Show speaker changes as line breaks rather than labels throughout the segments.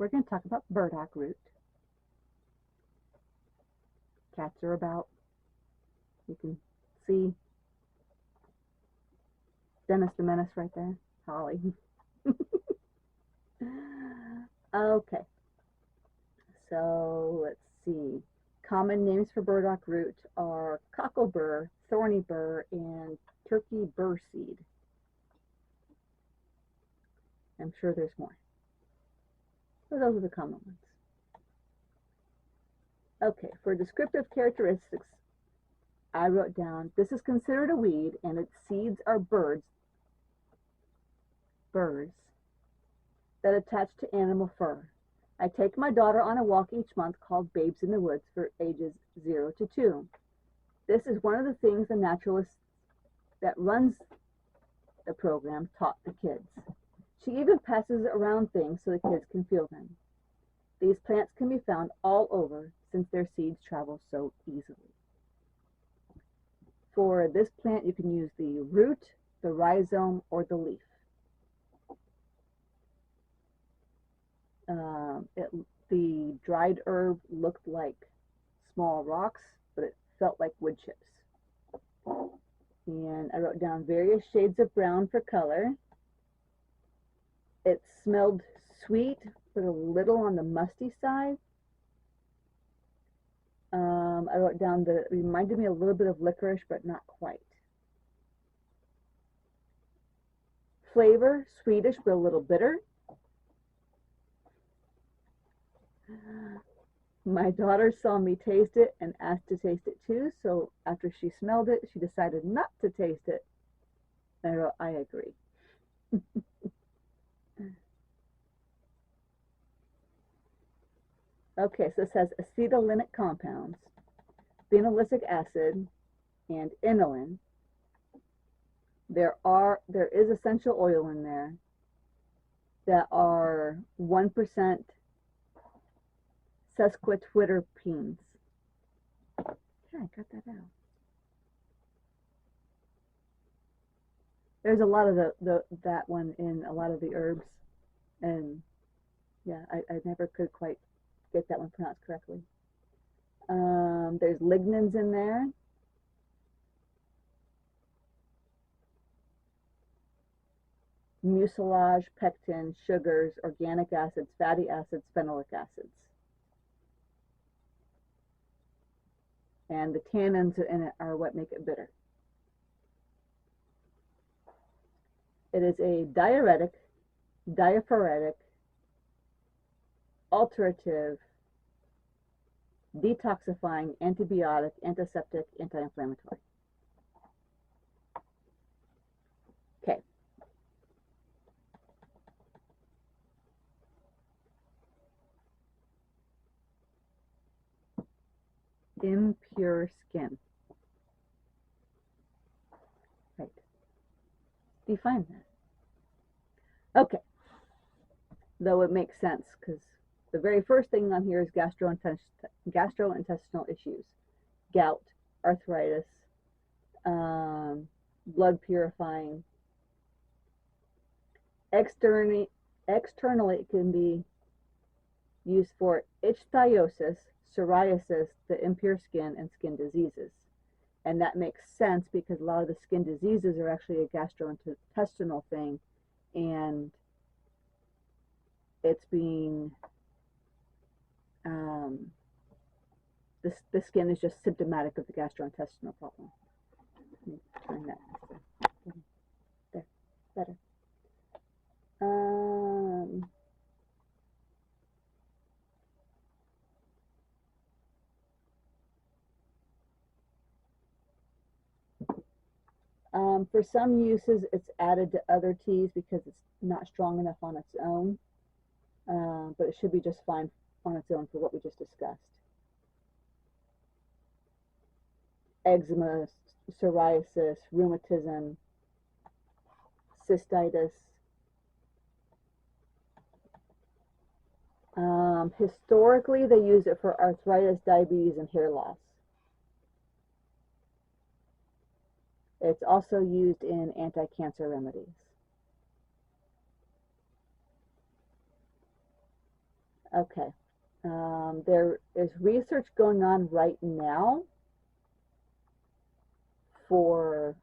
we're going to talk about burdock root. Cats are about. You can see Dennis the Menace right there. Holly. Okay. So let's see. Common names for burdock root are cocklebur, thorny burr, and turkey burr seed. I'm sure there's more. So those are the common ones. Okay, for descriptive characteristics, I wrote down, this is considered a weed and its seeds are burrs that attach to animal fur. I take my daughter on a walk each month called Babes in the Woods for ages 0 to 2. This is one of the things the naturalist that runs the program taught the kids. She even passes around things so the kids can feel them. These plants can be found all over since their seeds travel so easily. For this plant, you can use the root, the rhizome, or the leaf. The dried herb looked like small rocks, but it felt like wood chips. And I wrote down various shades of brown for color. It smelled sweet, but a little on the musty side. I wrote down that it reminded me a little bit of licorice, but not quite. Flavor, sweetish, but a little bitter. My daughter saw me taste it and asked to taste it too, so after she smelled it, she decided not to taste it. And I wrote, I agree. Okay, so it says acetylenic compounds, phenolic acid, and inulin. There is essential oil in there that are 1% sesquiterpenes. Yeah, I got that out. There's a lot of that one in a lot of the herbs, and yeah, I never could quite get that one pronounced correctly. There's lignans in there. Mucilage, pectin, sugars, organic acids, fatty acids, phenolic acids. And the tannins in it are what make it bitter. It is a diuretic, diaphoretic, alterative, detoxifying, antibiotic, antiseptic, anti-inflammatory. Okay. Impure skin. Right. Define that. Okay. Though it makes sense because the very first thing on here is gastrointestinal issues. Gout, arthritis, blood purifying. Externally, it can be used for ichthyosis, psoriasis, the impure skin, and skin diseases. And that makes sense because a lot of the skin diseases are actually a gastrointestinal thing, and it's being the skin is just symptomatic of the gastrointestinal problem. Let me turn that there, better. For some uses, it's added to other teas because it's not strong enough on its own, but it should be just fine on its own for what we just discussed. Eczema, psoriasis, rheumatism, cystitis. Historically, they use it for arthritis, diabetes, and hair loss. It's also used in anti-cancer remedies. Okay. There is research going on right now for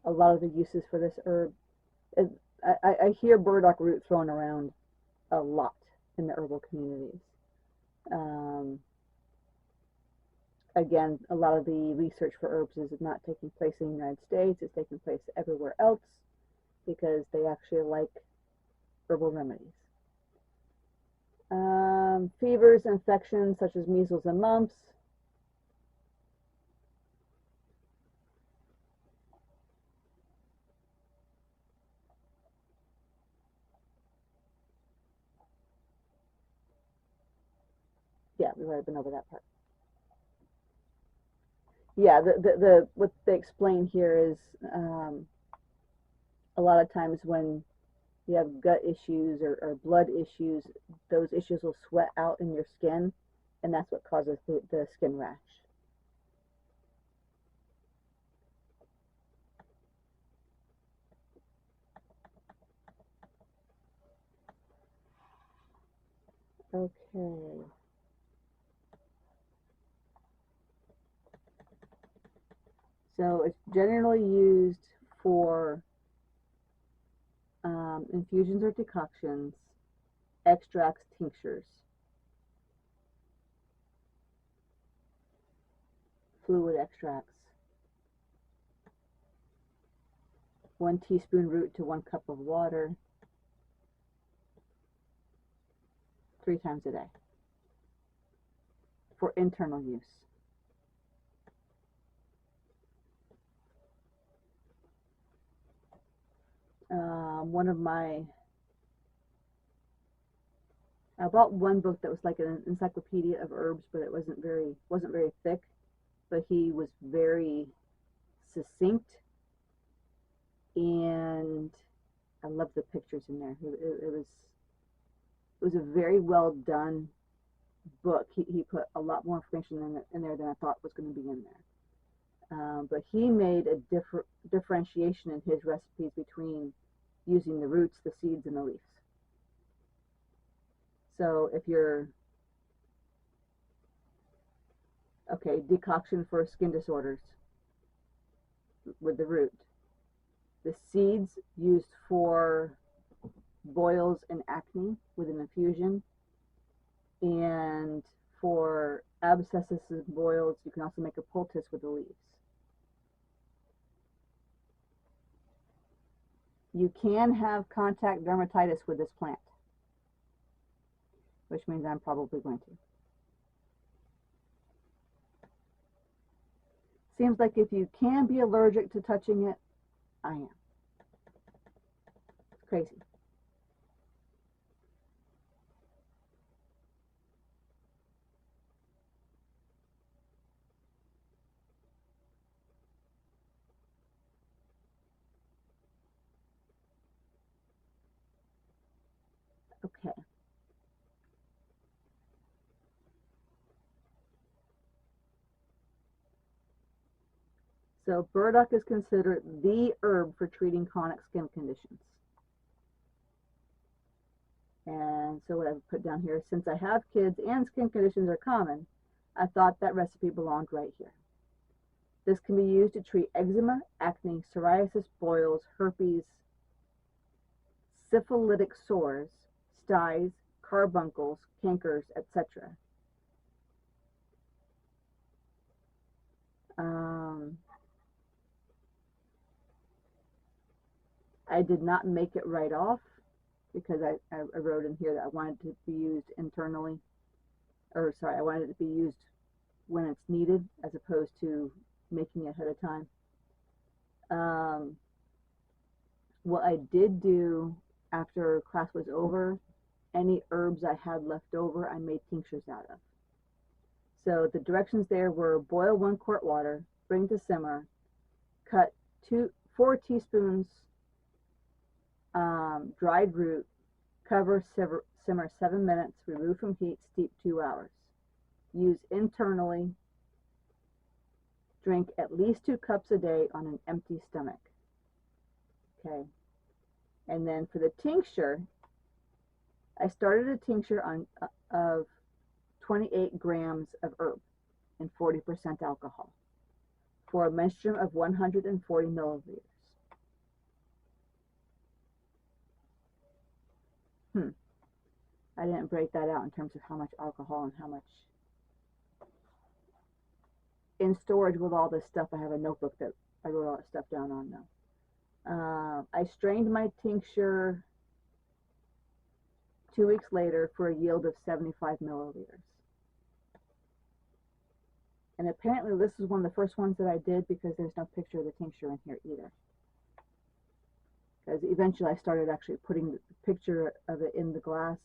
a lot of the uses for this herb. I hear burdock root thrown around a lot in the herbal communities. Um, Again, a lot of the research for herbs is not taking place in the United States. It's taking place everywhere else because they actually like herbal remedies. Fevers, infections such as measles and mumps. Yeah, we've already been over that part. Yeah, the what they explain here is a lot of times when you have gut issues or blood issues, those issues will sweat out in your skin, and that's what causes the skin rash. Okay. So it's generally used for infusions or decoctions, extracts, tinctures, fluid extracts. 1 teaspoon root to 1 cup of water, 3 times a day for internal use. One of my I bought one book that was like an encyclopedia of herbs, but it wasn't very thick. But he was very succinct, and I loved the pictures in there. It was a very well done book. He put a lot more information in there than I thought was going to be in there. But he made a differentiation in his recipes between using the roots, the seeds, and the leaves. So if you're, okay, decoction for skin disorders with the root. The seeds used for boils and acne with an infusion. And for abscesses and boils, you can also make a poultice with the leaves. You can have contact dermatitis with this plant, which means I'm probably going to. Seems like if you can be allergic to touching it, I am. It's crazy. Okay. So burdock is considered the herb for treating chronic skin conditions. And so what I've put down here, since I have kids and skin conditions are common, I thought that recipe belonged right here. This can be used to treat eczema, acne, psoriasis, boils, herpes, syphilitic sores, styes, carbuncles, cankers, etc. I did not make it right off because I wrote in here that I wanted it to be used internally, or sorry, I wanted it to be used when it's needed as opposed to making it ahead of time. What I did do after class was over, any herbs I had left over, I made tinctures out of. So the directions there were boil 1 quart water, bring to simmer, cut 4 teaspoons dried root, cover, simmer 7 minutes, remove from heat, steep 2 hours. Use internally, drink at least 2 cups a day on an empty stomach. Okay. And then for the tincture, I started a tincture of 28 grams of herb and 40% alcohol for a menstruum of 140 milliliters. I didn't break that out in terms of how much alcohol and how much. In storage with all this stuff, I have a notebook that I wrote all that stuff down on now. I strained my tincture 2 weeks later for a yield of 75 milliliters. And apparently this is one of the first ones that I did because there's no picture of the tincture in here either. Because eventually I started actually putting the picture of it in the glass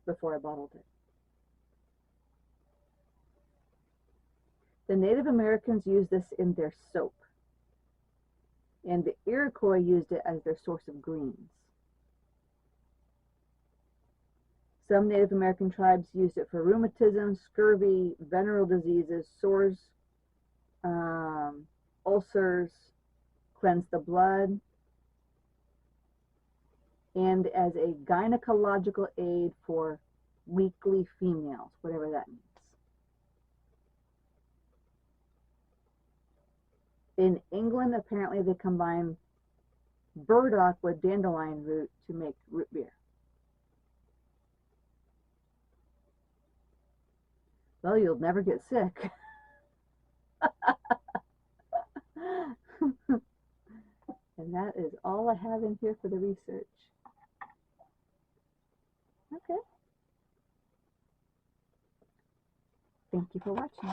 before I bottled it. The Native Americans used this in their soap, and the Iroquois used it as their source of greens. Some Native American tribes used it for rheumatism, scurvy, venereal diseases, sores, ulcers, cleanse the blood, and as a gynecological aid for weakly females, whatever that means. In England, apparently they combine burdock with dandelion root to make root beer. Well, you'll never get sick. And that is all I have in here for the research. Okay. Thank you for watching.